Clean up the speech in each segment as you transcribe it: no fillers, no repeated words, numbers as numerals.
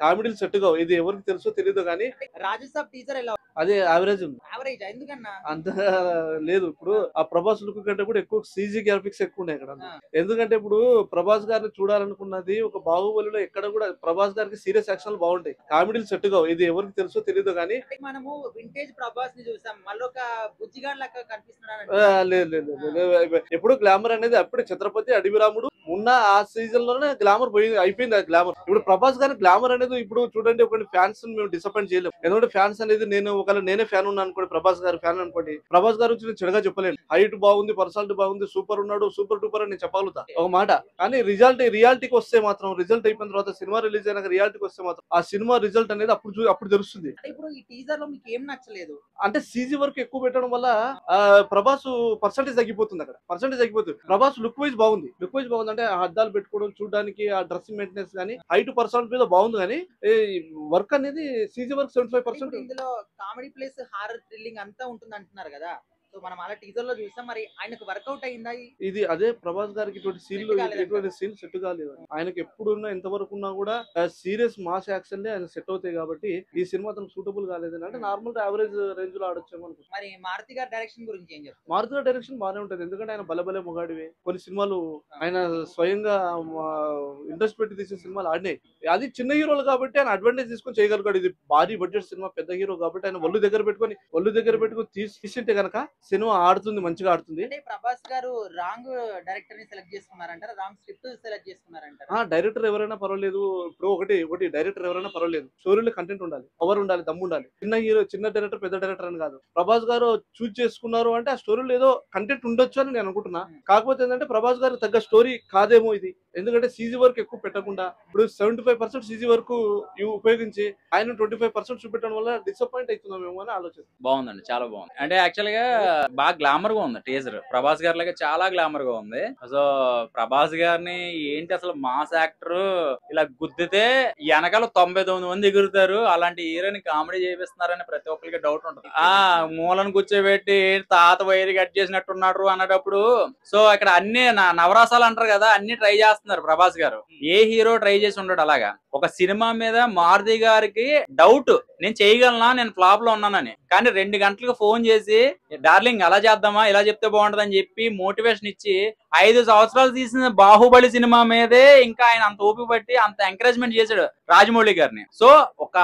కామెడీలు set కావు. ఇది ఎవరికి తెలుసో తెలియదు కానీ రాజసాబ్ టీజర్ ఎలా అదే యావరేజ్ ఉంది. యావరేజ్ ఎందుకన్నా అంత లేదు. ఇప్పుడు ఆ ప్రభాస్ లుక్ కంటే కూడా ఎక్కువ సీజీ గ్రాఫిక్స్ ఎక్కువ ఉన్నాయి ఇక్కడ. ఎందుకంటే ఇప్పుడు ప్రభాస్ గారిని చూడాలనుకున్నది ఒక బాహుబలిలో ఎక్కడ కూడా ప్రభాస్ గారికి సీరియస్ యాక్షన్ బాగుంటాయి, కామెడీలు సెట్ కావు. ఇది ఎవరికి తెలుసో తెలియదు కానీ మనము వింటేజ్ ప్రభాస్ ని చూసాం, మళ్ళీ ఒక బుజ్జిగాడ్ లెక్క కనిపిస్తున్నాడు. లేదు లేదు లేదు. ఎప్పుడు గ్లామర్ అనేది అప్పుడే ఛత్రపతి అడవిరాముడు ఉన్న ఆ సీజన్ లోనే గ్లామర్ పోయింది, అయిపోయింది ఆ గ్లామర్. ఇప్పుడు ప్రభాస్ గారి గ్లామర్ అనేది ఇప్పుడు చూడండి, ఒక ఫ్యాన్స్ మేము డిసప్పాయింట్ చేయలేము. ఎందుకంటే ఫ్యాన్స్ అనేది ఒకవేళ నేనే ఫ్యాన్ ఉన్నాను అనుకోండి, ప్రభాస్ గారు ఫ్యాన్ అనుకోండి, ప్రభాస్ గారు నేను చెడుగా చెప్పలేను. హైట్ బాగుంది, పర్సనాలిటీ బాగుంది, సూపర్ ఉన్నాడు, సూపర్ డూపర్ అని నేను చెప్పగలుగుతా ఒక మాట. కానీ రియాలిటీకి వస్తే మాత్రం, రిజల్ట్ అయిపోయిన తర్వాత సినిమా రిలీజ్ అయినాక రియాలిటీకి వస్తే మాత్రం ఆ సినిమా రిజల్ట్ అనేది అప్పుడు తెలుస్తుంది. ఇప్పుడు ఈ టీజర్ లో మీకు ఏం నచ్చలేదు అంటే సీజీ వర్క్ ఎక్కువ పెట్టడం వల్ల ప్రభాస్ పర్సెంటేజ్ తగ్గిపోతుంది. అక్కడ పర్సెంటేజ్ తగ్గిపోతుంది. ప్రభాస్ లుక్ వైజ్ బాగుంది. అంటే అద్దాలు పెట్టుకోవడం, చూడడానికి ఆ డ్రెస్ మెయింటెనెన్స్ కానీ హైట్ పర్సెంట్ మీద బాగుంది. కానీ వర్క్ అనేది సీజీ వర్క్ 75%. ఇందులో కామెడీ ప్లేస్ హారర్ థ్రిల్లింగ్ అంతా ఉంటుంది అంటున్నారు కదా, సో మనం అలా టీజర్ లో చూస్తాం, మరి ఆయనకు వర్కౌట్ అయిందా? ఇది అదే ప్రభాస్ గారికి ఇటువంటి సీన్ సెట్ కాలేదు. ఆయనకి ఎప్పుడున్నా ఎంతవరకు ఉన్నా కూడా సీరియస్ మాస్ యాక్షన్ ఆయన సెట్ అవుతాయి కాబట్టి ఈ సినిమా తనకు సూటబుల్ కాలేదు. అంటే నార్మల్ యావరేజ్ రేంజ్ లో ఆడొచ్చాము అనుకుంటున్నాను. మరి మారుతి గారి డైరెక్షన్ గురించి ఏం చెప్తారు? మారుతి గారి డైరెక్షన్ బాగానే ఉంటుంది. ఎందుకంటే ఆయన బలబలే మొగాడివే కొన్ని సినిమాలు ఆయన స్వయంగా ఇంట్రెస్ట్ పెట్టి తీసే సినిమాలు ఆడినాయి. అది చిన్న హీరోలు కాబట్టి ఆయన అడ్వాంటేజ్ తీసుకొని చేయగలిగాడు. ఇది భారీ బడ్జెట్ సినిమా, పెద్ద హీరో కాబట్టి ఆయన ఒళ్ళు దగ్గర పెట్టుకొని తీసింటే గనక సినిమా ఆడుతుంది, మంచిగా ఆడుతుంది. ప్రభాస్ గారు రాంగ్ డైరెక్టర్ ని సెలెక్ట్ చేసుకున్నారంటారా, రాంగ్ స్క్రిప్ట్ సెలెక్ట్ చేసుకున్నారంటారా? డైరెక్టర్ ఎవరైనా పర్వాలేదు. ఇప్పుడు ఒకటి డైరెక్టర్ ఎవరైనా పర్వాలేదు, స్టోరీలో కంటెంట్ ఉండాలి, పవర్ ఉండాలి, దమ్ము ఉండాలి. చిన్న హీరో, చిన్న డైరెక్టర్, పెద్ద డైరెక్టర్ అని కాదు. ప్రభాస్ గారు చూజ్ చేసుకున్నారు అంటే ఆ స్టోరీలో ఏదో కంటెంట్ ఉండొచ్చు అని నేను అనుకుంటున్నా. కాకపోతే ఏంటంటే ప్రభాస్ గారు తగ్గ స్టోరీ కాదేమో ఇది. ఎందుకంటే సీజీ వర్క్ ఎక్కువ పెట్టకుండా ఇప్పుడు 75% సీజీ వర్క్ ఉపయోగించి ఆయన 25% చూపెట్టడం వల్ల డిసప్పాయింట్ అవుతున్నామేమో అని ఆలోచన. బాగుందండి, చాలా బాగుంది. అంటే యాక్చువల్ గా బాగా గ్లామర్ గా ఉంది టీజర్. ప్రభాస్ గారి లాగా చాలా గ్లామర్ గా ఉంది. సో ప్రభాస్ గారిని ఏంటి అసలు మాస్ యాక్టర్ ఇలా గుద్దితే వెనకాల 99 మంది ఎగురుతారు, అలాంటి హీరోని కామెడీ చేపిస్తున్నారని ప్రతి ఒక్కరికి డౌట్ ఉంటుంది. మూలను కూర్చోబెట్టి తాత వైరు కట్ చేసినట్టున్నాడు అన్నప్పుడు సో ఇక్కడ అన్ని నవరాసాలు అంటారు కదా, అన్ని ట్రై చేస్తున్నారు ప్రభాస్ గారు. ఏ హీరో ట్రై చేసి ఉండడు అలాగా. ఒక సినిమా మీద మారుతి గారికి డౌట్, నేను చేయగలనా, నేను ఫ్లాప్ లో ఉన్నానని. కానీ 2 గంటలకు ఫోన్ చేసి డార్లింగ్ అలా చేద్దామా, ఇలా చెప్తే బాగుంటది అని చెప్పి మోటివేషన్ ఇచ్చి 5 సంవత్సరాలు తీసిన బాహుబలి సినిమా మీదే ఇంకా ఆయన అంత ఓపిక పట్టి అంత ఎంకరేజ్మెంట్ చేశాడు రాజమౌళి గారిని. సో ఒక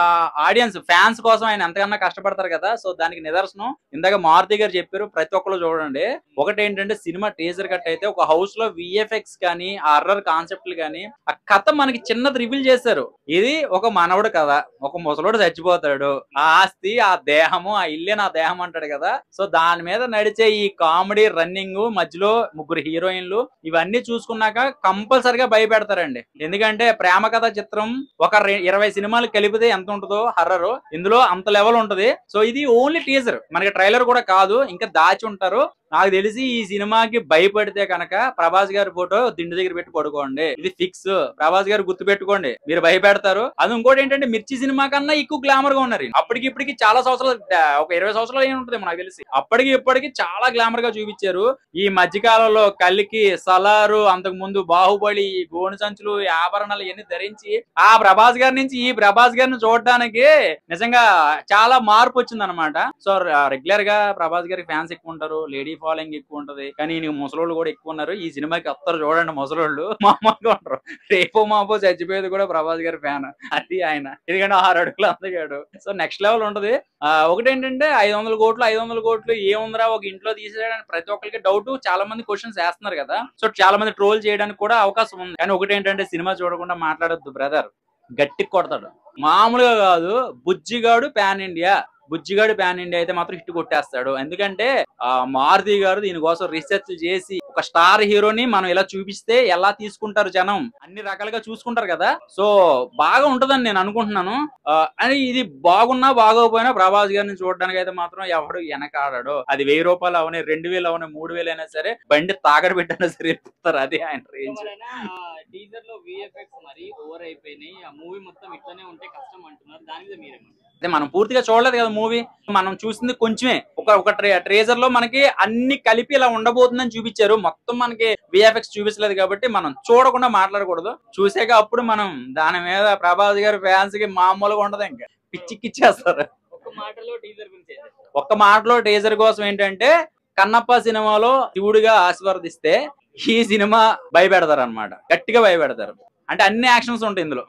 ఆడియన్స్ ఫ్యాన్స్ కోసం ఆయన ఎంతకన్నా కష్టపడతారు కదా, సో దానికి నిదర్శనం ఇందాక మారుతి గారు చెప్పారు. ప్రతి ఒక్కరు చూడండి. ఒకటి ఏంటంటే సినిమా టీజర్ కట్ అయితే ఒక హౌస్ లో విఎఫ్ఎక్స్ కానీ హర్రర్ కాన్సెప్ట్లు కానీ ఆ కథ మనకి చిన్నది రివీల్ చేశారు. ఇది ఒక మనవడు కథ, ఒక ముసలోడు చచ్చిపోతాడు, ఆ ఆస్తి ఆ దేహము, ఆ ఇల్లే నా దేహం అంటాడు కదా. సో దాని మీద నడిచే ఈ కామెడీ రన్నింగ్ మధ్యలో 3 హీరోయిన్లు ఇవన్నీ చూసుకున్నాక కంపల్సరిగా భయపెడతారండి. ఎందుకంటే ప్రేమ కథ చిత్రం ఒక 20 సినిమాలు కలిపితే ఎంత ఉంటుందో హర్రర్, ఇందులో అంత లెవెల్ ఉంటది. సో ఇది ఓన్లీ టీజర్, మనకి ట్రైలర్ కూడా కాదు, ఇంకా దాచి ఉంటారు. నాకు తెలిసి ఈ సినిమాకి భయపడితే కనుక ప్రభాస్ గారి ఫోటో దిండు దగ్గర పెట్టి పడుకోండి, ఇది ఫిక్స్. ప్రభాస్ గారు గుర్తు పెట్టుకోండి, మీరు భయపెడతారు. అది ఇంకోటి ఏంటంటే మిర్చి సినిమా కన్నా ఎక్కువ గ్లామర్ గా ఉన్నారు. ఇప్పటికి చాలా సంవత్సరాలు, ఒక 20 సంవత్సరాలు ఏమి ఉంటుంది నాకు తెలిసి. ఇప్పటికి చాలా గ్లామర్ గా చూపించారు. ఈ మధ్యకాలంలో కల్కి, సలారు, అంతకు ముందు బాహుబలి, గోను సంచులు, ఆభరణాలు ఇవన్నీ ధరించి ఆ ప్రభాస్ గారి నుంచి ఈ ప్రభాస్ గారిని చూడడానికి నిజంగా చాలా మార్పు వచ్చింది అనమాట. సో రెగ్యులర్ గా ప్రభాస్ గారికి ఫ్యాన్స్ ఎక్కువ ఉంటారు, లేడీ ఫాలోయింగ్ ఎక్కువ ఉంటది. కానీ నీకు ముసలోళ్ళు కూడా ఎక్కువ ఉన్నారు. ఈ సినిమాకి అత్తరు చూడండి, ముసలోళ్ళు మామూలుగా ఉంటారు. రేపో మాపో చచ్చిపోయేది కూడా ప్రభాస్ గారి ఫ్యాన్, అది ఆయన. ఎందుకంటే 6 అడుగులు అందగాడు. సో నెక్స్ట్ లెవెల్ ఉంటది. ఒకటేంటంటే 500 కోట్లు ఏముందిరా ఒక ఇంట్లో తీసేయడానికి ప్రతి ఒక్కరికి డౌట్. చాలా మంది క్వశ్చన్స్ వేస్తున్నారు కదా, సో చాలా మంది ట్రోల్ చేయడానికి కూడా అవకాశం ఉంది. కానీ ఒకటేంటంటే సినిమా చూడకుండా మాట్లాడొద్దు బ్రదర్, గట్టి కొడతాడు. మామూలుగా కాదు, బుజ్జిగాడు పాన్ ఇండియా అయితే మాత్రం హిట్ కొట్టేస్తాడు. ఎందుకంటే మారుతి గారు దీనికోసం రీసెర్చ్ చేసి ఒక స్టార్ హీరోని మనం ఇలా చూపిస్తే ఎలా తీసుకుంటారు జనం, అన్ని రకాలుగా చూసుకుంటారు కదా. సో బాగా ఉంటదని నేను అనుకుంటున్నాను. అని ఇది బాగున్నా బాగోపోయినా ప్రభాస్ గారిని చూడడానికి అయితే మాత్రం ఎవడు వెనకాడాడు. అది 1000 రూపాయలు అవని, 2000 అవని, 3000 అయినా సరే బండి తాగడ పెట్టినా సరే వెళ్ళిపోతారు. అది ఆయన రేంజ్. టీజర్ లో విఎఫ్ఎక్స్ మరి ఓవర్ అయిపోయినాయి, ఆ మూవీ మొత్తం ఇట్లానే ఉంటే కష్టం అంటున్నారు. దాని మీద మీరేమంటారు? అదే మనం పూర్తిగా చూడలేదు కదా మూవీ, మనం చూసింది కొంచెమే. ఒక ట్రేజర్ లో మనకి అన్ని కలిపి ఇలా ఉండబోతుందని చూపించారు. మొత్తం మనకి విఎఫ్ఎక్స్ చూపించలేదు కాబట్టి మనం చూడకుండా మాట్లాడకూడదు. చూసాక అప్పుడు మనం దాని మీద ప్రభాస్ గారి ఫ్యాన్స్ కి మామూలుగా ఉండదు, ఇంకా పిచ్చికిచ్చేస్తారు. ఒక్క మాటలో టీజర్ కోసం ఏంటంటే కన్నప్ప సినిమాలో శివుడిగా ఆశీర్వదిస్తే ఈ సినిమా భయపెడతారు అనమాట, గట్టిగా భయపెడతారు. అంటే అన్ని యాక్షన్స్ ఉంటాయి ఇందులో.